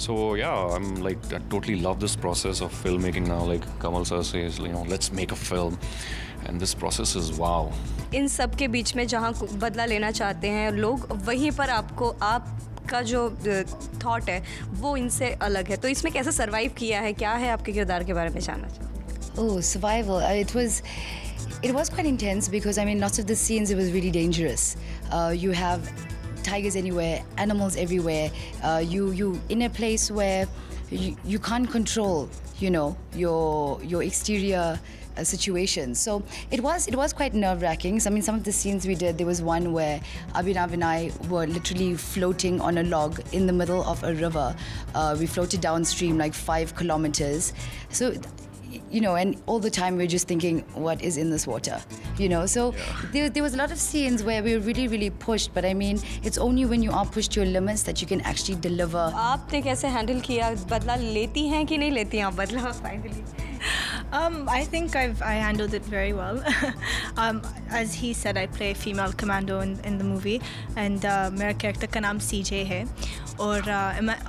So yeah, I'm like, I totally love this process of filmmaking now. Like Kamal sir says, let's make a film, and this process is wow. इन सब के बीच में जहाँ बदला लेना चाहते हैं लोग, वहीं पर आप का जो थॉट है वो इनसे अलग है, तो इसमें कैसे सर्वाइव किया है, क्या है आपके किरदार के बारे में जानना चाहूँ। Oh, survival. It was quite intense because I mean, lots of the scenes it was really dangerous. You have tigers anywhere, animals everywhere. You in a place where you can't control, you know, your exterior situation. So it was quite nerve-wracking. So, I mean, some of the scenes we did, there was one where Abhinav and I were literally floating on a log in the middle of a river. We floated downstream like 5 kilometers. So, you know, and all the time we're just thinking, what is in this water, you know? So there was a lot of scenes where we were really, really pushed. But I mean, it's only when you are pushed to your limits that you can actually deliver. आपने कैसे हैंडल किया, बदला लेती हैं कि नहीं लेती हैं आप बदला finally? I think I handled it very well. As he said, I play a female commando in the movie, and मेरा character का नाम CJ है, और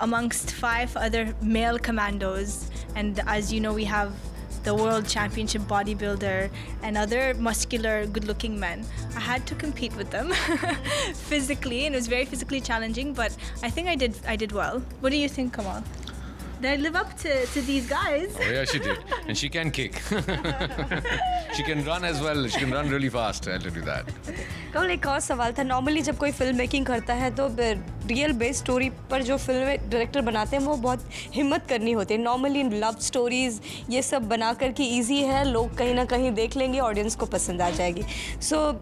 amongst 5 other male commandos, and as you know, we have the world championship bodybuilder and other muscular, good-looking men. I had to compete with them physically, and it was very physically challenging. But I think I did well. What do you think, Kamal? Did I live up to these guys? Oh yeah, she did, and she can kick. She can run as well. She can run really fast. I'll tell you that. कल एक और सवाल था, नॉर्मली जब कोई फिल्म मेकिंग करता है तो रियल बेस्ड स्टोरी पर जो फिल्म डायरेक्टर बनाते हैं वो बहुत हिम्मत करनी होती है। नॉर्मली लव स्टोरीज़ ये सब बनाकर कि इजी है, लोग कहीं ना कहीं देख लेंगे, ऑडियंस को पसंद आ जाएगी। सो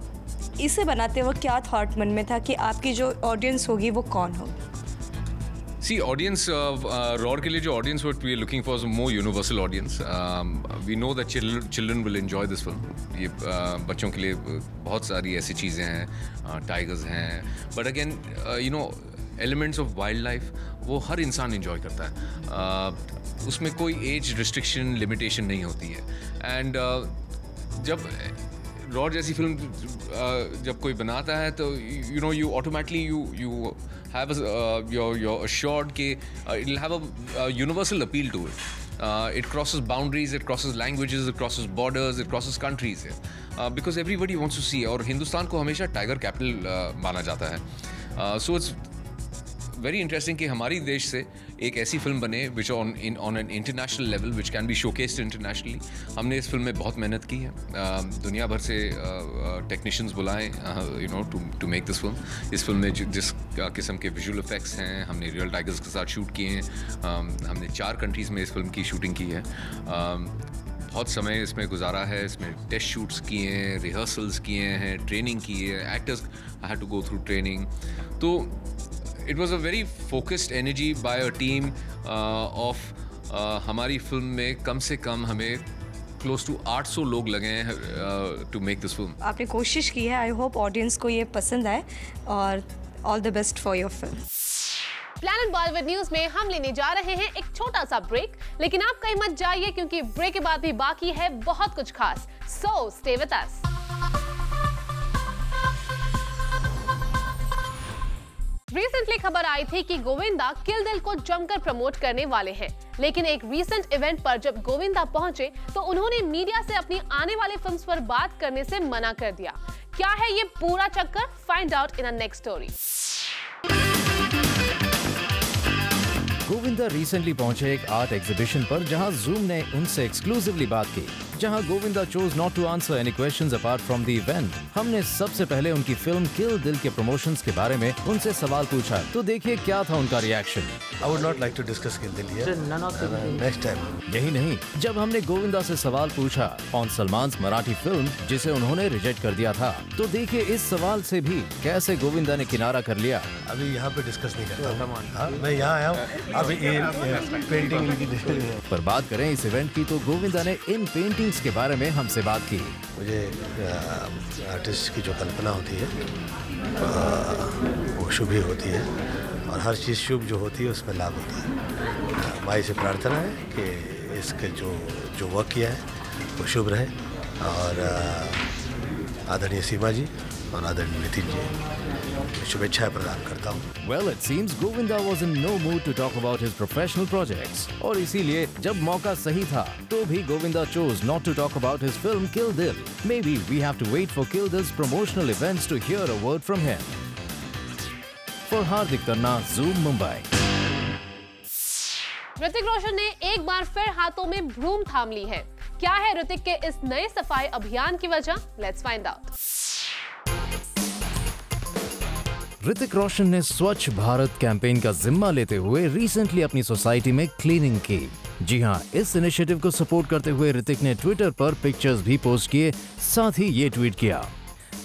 इसे बनाते वक्त क्या थॉट मन में था कि आपकी जो ऑडियंस होगी वो कौन होगी? See, audience, Roar के लिए जो audience what we are looking for is a more universal audience. We know that children will enjoy this film. ये बच्चों के लिए बहुत सारी ऐसी चीज़ें हैं, tigers हैं. But again, you know, elements of wildlife वो हर इंसान enjoy करता है. उसमें कोई age restriction, limitation नहीं होती है. And जब रॉर जैसी फिल्म जब कोई बनाता है तो you know you automatically you have you're assured कि it'll have a universal appeal to it. It crosses boundaries, it crosses languages, it crosses borders, it crosses countries. Because everybody wants to see. और हिंदुस्तान को हमेशा टाइगर कैपिटल माना जाता है. So it's very interesting कि हमारी देश से एक ऐसी फिल्म बने which on an international level which can be showcased internationally. हमने इस फिल्म में बहुत मेहनत की है, दुनिया भर से टेक्नीशियंस बुलाए you know to make this film. इस फिल्म में जिस किस्म के विजुअल इफेक्ट्स हैं हमने रियल टाइगर्स के साथ शूट किए हैं. हमने 4 कंट्रीज़ में इस फिल्म की शूटिंग की है. बहुत समय इसमें गुजारा है, इसमें टेस्ट शूट्स किए हैं, रिहर्सल्स किए हैं, ट्रेनिंग की है, actors had to go through training. तो it was a very focused energy by a team of हमारी फिल्म में कम से कम हमें close to 800 लोग लगे हैं to make this film. आपने कोशिश की है, आई होप ऑडियंस को ये पसंद आए और all the best for your film. Planet Bollywood news में हम लेने जा रहे हैं एक छोटा सा ब्रेक, लेकिन आप कहीं मत जाइए क्योंकि ब्रेक के बाद भी बाकी है बहुत कुछ खास. So stay with us. Recently खबर आई थी कि गोविंदा किल दिल को जमकर प्रमोट करने वाले हैं, लेकिन एक रीसेंट इवेंट पर जब गोविंदा पहुंचे तो उन्होंने मीडिया से अपनी आने वाले फिल्म्स पर बात करने से मना कर दिया. क्या है ये पूरा चक्कर? Find out in a next story. Govinda recently पहुंचे एक आर्ट एग्जीबिशन पर जहां जूम ने उनसे एक्सक्लूसिवली बात की, जहां Govinda chose not to answer any questions apart from the event. हमने सबसे पहले उनकी फिल्म किल दिल के प्रमोशंस के बारे में उनसे सवाल पूछा, तो देखिए क्या था उनका reaction. I would not like to discuss Kill Dil here. Next time. यही नहीं, जब हमने गोविंदा से सवाल पूछा ऑन सलमान मराठी फिल्म जिसे उन्होंने रिजेक्ट कर दिया था, तो देखिए इस सवाल से भी कैसे गोविंदा ने किनारा कर लिया. अभी यहाँ पे डिस्कस नहीं करता. मैं यहाँ आया हूँ अभी पेंटिंग पर बात करें इस इवेंट की तो गोविंदा ने इन पेंटिंग्स के बारे में हमसे बात की. मुझे आर्टिस्ट की जो कल्पना होती है वो शुभ ही होती है और हर चीज़ शुभ जो होती है उसमें लाभ होता है. माई से प्रार्थना है कि इसके जो वर्क किया है वो शुभ रहे और आदरणीय सीमा जी और आदरणीय नितिन जी शुभेच्छाएं प्रदान करता हूँ. Well, it seems Govinda was in no mood to talk about his professional projects. और इसीलिए जब मौका सही था तो भी Govinda chose not to talk about his film Kill Dil. Maybe we have to wait for Kill Dil's promotional events to hear a word from him. For Hardik Tanna, Zoom, Mumbai. Hrithik Roshan ने एक बार फिर हाथों में ब्रूम थाम ली है। क्या है ऋतिक के इस नए सफाई अभियान की वजह? Let's find out. Hrithik Roshan ने स्वच्छ भारत कैंपेन का जिम्मा लेते हुए रिसेंटली अपनी सोसाइटी में क्लीनिंग की। जी हां, इस इनिशिएटिव को सपोर्ट करते हुए ऋतिक ने ट्विटर पर पिक्चर्स भी पोस्ट किए, साथ ही ये ट्वीट किया,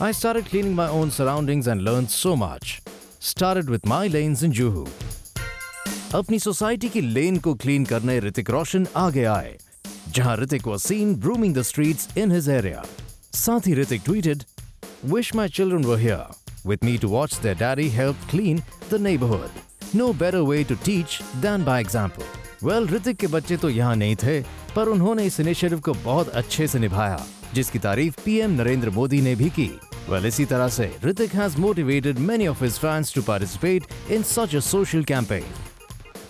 I started cleaning my own surroundings and learned so much. Started with my lanes in Juhu. अपनी सोसाइटी की लेन को क्लीन करने ऋतिक रोशन आगे आए, जहां Hrithik was seen brooming the streets in his area. साथ ही Hrithik tweeted, Wish my children were here with me to watch their daddy help clean the neighborhood. No better way to teach than by example. Well, Hrithik के बच्चे तो यहाँ नहीं थे, पर उन्होंने इस इनिशिएटिव को बहुत अच्छे से निभाया, जिसकी तारीफ पीएम नरेंद्र मोदी ने भी की। Well, इसी तरह से Hrithik has motivated many of his fans to participate in such a social campaign.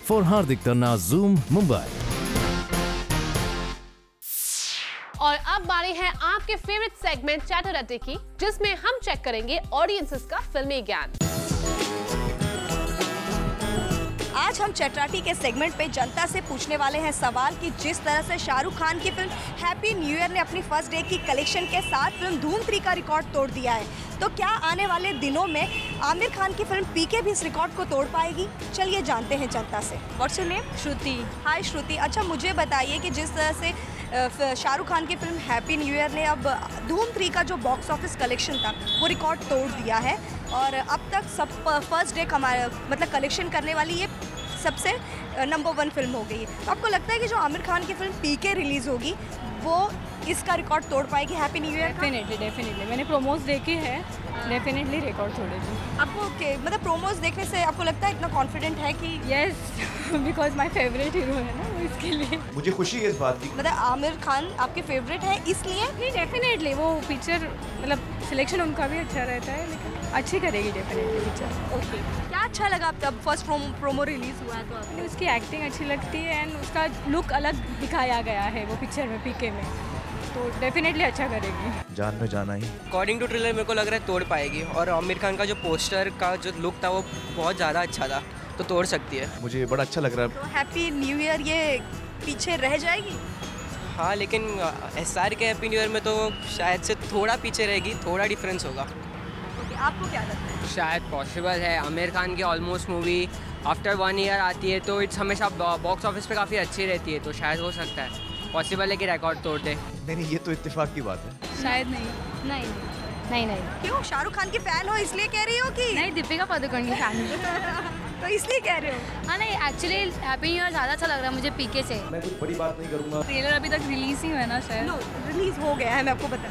For Hardik Tanna, Zoom, Mumbai. और अब बारी है आपके फेवरेट सेगमेंट चैटरटी की, जिसमें हम चेक करेंगे ऑडियंसेस का फिल्मी ज्ञान। आज हम चैटराटी के सेगमेंट पे जनता से पूछने वाले हैं सवाल कि जिस तरह से शाहरुख खान की फिल्म हैप्पी न्यू ईयर ने अपनी फर्स्ट डे की कलेक्शन के साथ फिल्म धूम 3 का रिकॉर्ड तोड़ दिया है, तो क्या आने वाले दिनों में आमिर खान की फिल्म पीके भी इस रिकॉर्ड को तोड़ पाएगी? चलिए जानते हैं जनता से। What's your name? Shruti. Hi Shruti. अच्छा, मुझे बताइए कि जिस तरह से शाहरुख खान की फिल्म हैप्पी न्यू ईयर ने अब धूम 3 का जो बॉक्स ऑफिस कलेक्शन था वो रिकॉर्ड तोड़ दिया है और अब तक सब फर्स्ट डे मतलब कलेक्शन करने वाली ये सबसे नंबर 1 फिल्म हो गई है। तो आपको लगता है कि जो आमिर खान की फिल्म पीके रिलीज़ होगी वो इसका रिकॉर्ड तोड़ पाएगी हैप्पी न्यू ईयर? डेफिनेटली मैंने प्रोमोज देखे हैं, डेफिनेटली रिकॉर्ड तोड़ेगी। आपको मतलब प्रोमोज देखने से आपको लगता है इतना कॉन्फिडेंट है कि yes, because my favourite hero है ना, वो इसके लिए मुझे खुशी है इस बात की। मतलब आमिर खान आपके फेवरेट है इसलिए? नहीं, डेफिनेटली वो पिक्चर मतलब सिलेक्शन उनका भी अच्छा रहता है, लेकिन अच्छी करेगी डेफिनेटली पिक्चर। ओके, क्या अच्छा लगा तब फर्स्ट प्रोमो रिलीज हुआ है तो आपको? उसकी एक्टिंग अच्छी लगती है एंड उसका लुक अलग दिखाया गया है वो पिक्चर में, पीके में, तो डेफिनेटली अच्छा करेगी। जान में जाना ही। अकॉर्डिंग टू ट्रेलर मेरे को लग रहा है तोड़ पाएगी, और आमिर खान का जो पोस्टर का जो लुक था वो बहुत ज़्यादा अच्छा था, तो तोड़ सकती है। मुझे बड़ा अच्छा लग रहा है। तो हैप्पी न्यू ईयर ये पीछे रह जाएगी? हाँ, लेकिन एसआर के हैप्पी न्यू ईयर में तो शायद से थोड़ा पीछे रहेगी, थोड़ा डिफरेंस होगा। आपको क्या लगता है? शायद पॉसिबल है। आमिर खान की ऑलमोस्ट मूवी आफ्टर 1 ईयर आती है तो इट्स हमेशा बॉक्स ऑफिस पे काफ़ी अच्छी रहती है, तो शायद हो सकता है, पॉसिबल है कि रिकॉर्ड तोड़ दे। नहीं, ये तो इत्तेफाक की बात है। शायद नहीं। क्यों? शाहरुख खान की फैन हो इसलिए कह रही हो कि? नहीं, दीपिका पादुकोण की फैन तो इसलिए कह रहे हो? हाँ, नहीं, एक्चुअली हैप्पी न्यू ईयर ज़्यादा अच्छा लग रहा है मुझे पीके से। मैं कुछ बड़ी बात नहीं करूँगा। ट्रेलर अभी तक रिलीज ही हुआ है ना शायद? रिलीज हो गया है, मैं आपको बता,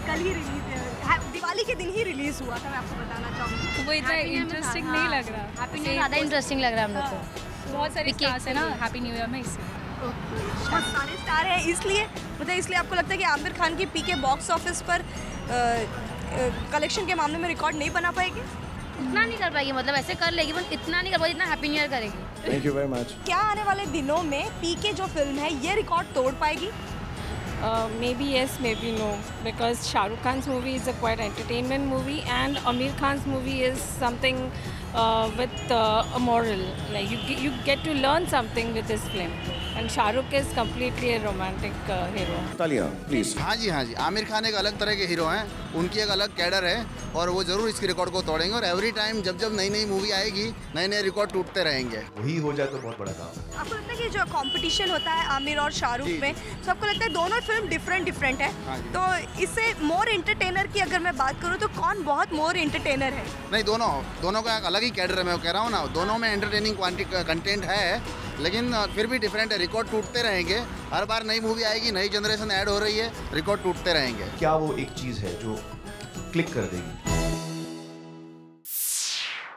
कल ही रिलीज है, दिवाली के दिन ही रिलीज हुआ था, मैं आपको बताना चाहूँगी। वो इतना इंटरेस्टिंग नहीं लग रहा। हैप्पी न्यू ईयर ज़्यादा इंटरेस्टिंग लग रहा है हम लोग को, बहुत सारे स्टार्स है ना हैप्पी न्यू ईयर में, इसलिए सारे स्टार हैं इसलिए, मतलब इसलिए आपको लगता है कि आमिर खान की पीके बॉक्स ऑफिस पर कलेक्शन के मामले में रिकॉर्ड नहीं बना पाएगी? इतना नहीं कर पाएगी, मतलब ऐसे कर लेगी बट इतना नहीं कर पाएगी जितना हैप्पी न्यू ईयर करेगी। Thank you very much. क्या आने वाले दिनों में पीके जो फिल्म है ये रिकॉर्ड तोड़ पाएगी? Maybe yes, maybe no, because Shah Rukh Khan's movie is a quite entertainment movie and Aamir Khan's movie is something with a moral, like you get to learn something with this film, and Shah Rukh is completely a romantic hero. तालियां प्लीज। हाँ जी, आमिर खान एक अलग तरह के हीरो हैं, उनकी एक अलग कैडर है और वो जरूर इसकी रिकॉर्ड को तोड़ेंगे, और एवरी टाइम जब जब नई नई मूवी आएगी नए नए रिकॉर्ड टूटते रहेंगे। वही हो जाए तो बहुत बड़ा काम। आपको लगता है कि जो कंपटीशन होता है आमिर और शाहरुख में, तो आपको लगता है दोनों फिल्म डिफरेंट है, तो इससे मोर एंटरटेनर की अगर मैं बात करूँ तो कौन बहुत मोर एंटरटेनर है? नहीं, दोनों का एक अलग ही कैडर है, मैं कह रहा हूँ ना, दोनों में एंटरटेनिंग कंटेंट है, लेकिन फिर भी डिफरेंट है, रिकॉर्ड टूटते रहेंगे। हर बार नई मूवी आएगी, नई जनरेशन ऐड हो रही है, रिकॉर्ड टूटते रहेंगे। क्या वो एक चीज है जो क्लिक कर देगी?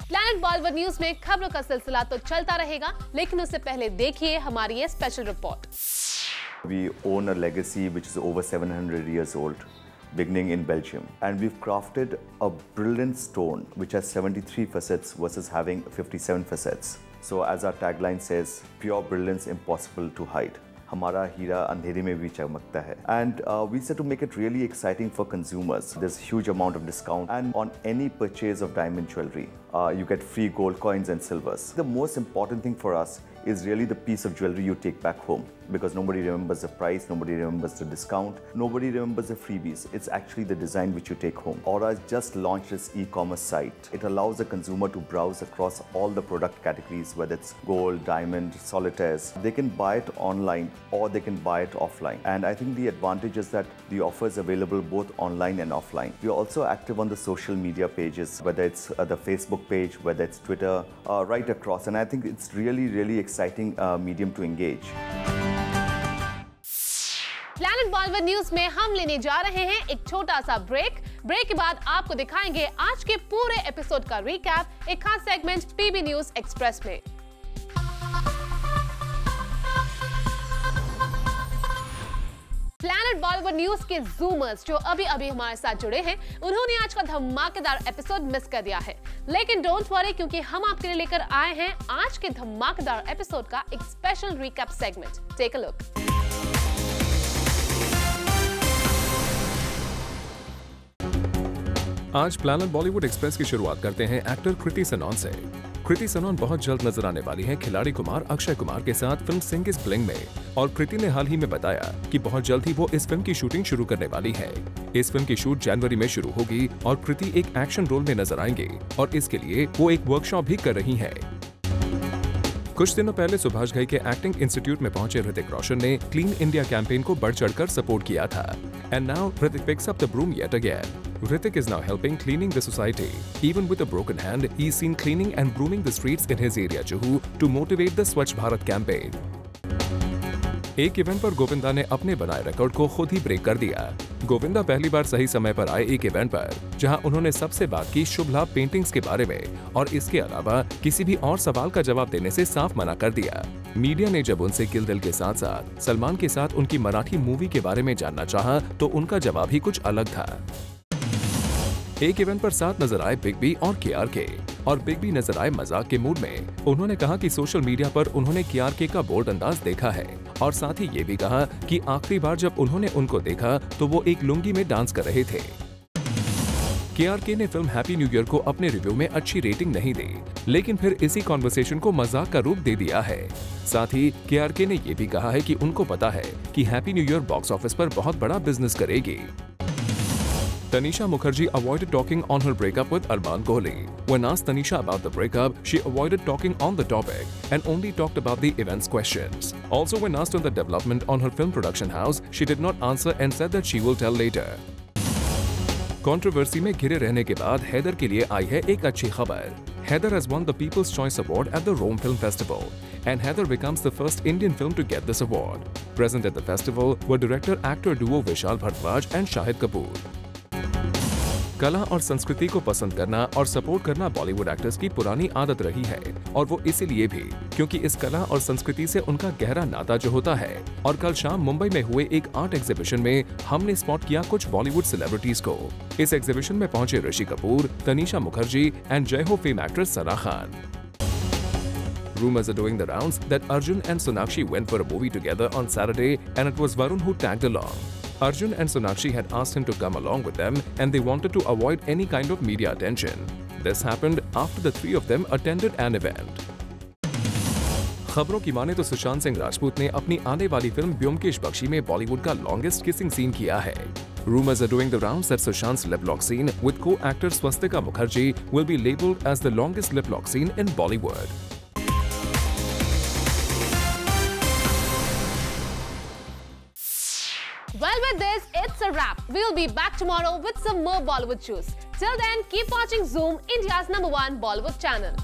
प्लैनेट बॉलीवुड न्यूज में खबरों का सिलसिला तो चलता रहेगा, लेकिन उससे पहले देखिए हमारी ये special report. We own a legacy which is over 700 years old, beginning in Belgium. And we've crafted a brilliant stone which has 73 facets versus having 57 facets. So as our tagline says, pure brilliance impossible to hide. हमारा हीरा अंधेरे में भी चमकता है. And we said to make it really exciting for consumers. There's a huge amount of discount, and on any purchase of diamond jewelry, you get free gold coins and silvers. The most important thing for us is really the piece of jewelry you take back home, because nobody remembers the price, nobody remembers the discount, nobody remembers the freebies. It's actually the design which you take home. Aura has just launched its e-commerce site. It allows the consumer to browse across all the product categories, whether it's gold, diamond, solitaires. They can buy it online or they can buy it offline. And I think the advantage is that the offer is available both online and offline. We are also active on the social media pages, whether it's the Facebook page, whether it's Twitter, right across. And I think it's really exciting medium to engage. Planet Bollywood news में हम लेने जा रहे हैं एक छोटा सा ब्रेक के बाद आपको दिखाएंगे आज के पूरे एपिसोड का रिकैप एक खास सेगमेंट पीबी न्यूज एक्सप्रेस में। प्लैनेट बॉलीवुड न्यूज के जूमर्स जो अभी हमारे साथ जुड़े हैं, उन्होंने आज का धमाकेदार एपिसोड मिस कर दिया है, लेकिन डोंट वरी क्योंकि हम आपके लिए लेकर आए हैं आज के धमाकेदार एपिसोड का एक special recap segment. Take a look. आज प्लैनेट बॉलीवुड एक्सप्रेस की शुरुआत करते हैं एक्टर कृति सनोन से। कृति सनोन बहुत जल्द नजर आने वाली है खिलाड़ी कुमार अक्षय कुमार के साथ फिल्म सिंह इज ब्लिंग में, और कृति ने हाल ही में बताया कि बहुत जल्द ही वो इस फिल्म की शूटिंग शुरू करने वाली है। इस फिल्म की शूट जनवरी में शुरू होगी और कृति एक एक्शन रोल में नजर आएंगे और इसके लिए वो एक वर्कशॉप भी कर रही है। कुछ दिनों पहले सुभाष घई के एक्टिंग इंस्टीट्यूट में पहुंचे ऋतिक रोशन ने क्लीन इंडिया कैंपेन को बढ़ चढ़कर सपोर्ट किया था। And now Hrithik picks up the broom yet again. Hrithik is now helping cleaning the society. Even with a broken hand, he's seen cleaning and brooming the streets in his area, Juhu, to motivate the Swachh Bharat campaign. एक इवेंट पर गोविंदा ने अपने बनाए रिकॉर्ड को खुद ही ब्रेक कर दिया। गोविंदा पहली बार सही समय पर आए एक इवेंट पर, जहां उन्होंने सबसे बात की शुभ लाभ पेंटिंग्स के बारे में, और इसके अलावा किसी भी और सवाल का जवाब देने से साफ मना कर दिया। मीडिया ने जब उनसे किल दिल के साथ साथ सलमान के साथ उनकी मराठी मूवी के बारे में जानना चाहा, तो उनका जवाब ही कुछ अलग था। एक इवेंट पर साथ नजर आए बिग बी और केआरके, और बिग बी नजर आए मजाक के मूड में। उन्होंने कहा कि सोशल मीडिया पर उन्होंने केआरके का बोल्ड अंदाज देखा है, और साथ ही ये भी कहा कि आखिरी बार जब उन्होंने उनको देखा तो वो एक लुंगी में डांस कर रहे थे। केआरके ने फिल्म हैप्पी न्यू ईयर को अपने रिव्यू में अच्छी रेटिंग नहीं दी, लेकिन फिर इसी कॉन्वर्सेशन को मजाक का रूप दे दिया है। साथ ही केआरके ने ये भी कहा है कि उनको पता है कि happy new year box office पर बहुत बड़ा बिजनेस करेगी। Tanisha Mukherjee avoided talking on her breakup with Arman Kohli. When asked Tanisha about the breakup, she avoided talking on the topic and only talked about the events questions. Also, when asked on the development on her film production house, she did not answer and said that she will tell later. Controversy में घिरे रहने के बाद हैदर के लिए आई है एक अच्छी खबर। Heather has won the People's Choice Award at the Rome Film Festival, and Heather becomes the first Indian film to get this award. Present at the festival were director-actor duo Vishal Bharadwaj and Shahid Kapoor. कला और संस्कृति को पसंद करना और सपोर्ट करना बॉलीवुड एक्टर्स की पुरानी आदत रही है, और वो इसीलिए भी क्योंकि इस कला और संस्कृति से उनका गहरा नाता जो होता है। और कल शाम मुंबई में हुए एक आर्ट एग्जीबिशन में हमने स्पॉट किया कुछ बॉलीवुड सेलिब्रिटीज को। इस एग्जीबिशन में पहुंचे ऋषि कपूर, तनीषा मुखर्जी एंड जय हो fame actress Sana Khan. Rumors are doing the rounds that Arjun and Sonakshi went for a movie together on Saturday, and it was Varun who tagged along. Arjun and Sonakshi had asked him to come along with them, and they wanted to avoid any kind of media attention. This happened after the three of them attended an event. खबरों की माने तो सुशांत सिंह राजपूत ने अपनी आने वाली फिल्म ब्योमकेश बख्शी में बॉलीवुड का लॉन्गेस्ट किसिंग सीन किया है। Rumors are doing the rounds that Sushant's lip lock scene with co-actor Swastika Mukherjee will be labeled as the longest lip lock scene in Bollywood. Well, with this, it's a wrap. We'll be back tomorrow with some more Bollywood news. Till then, keep watching Zoom, India's #1 Bollywood channel.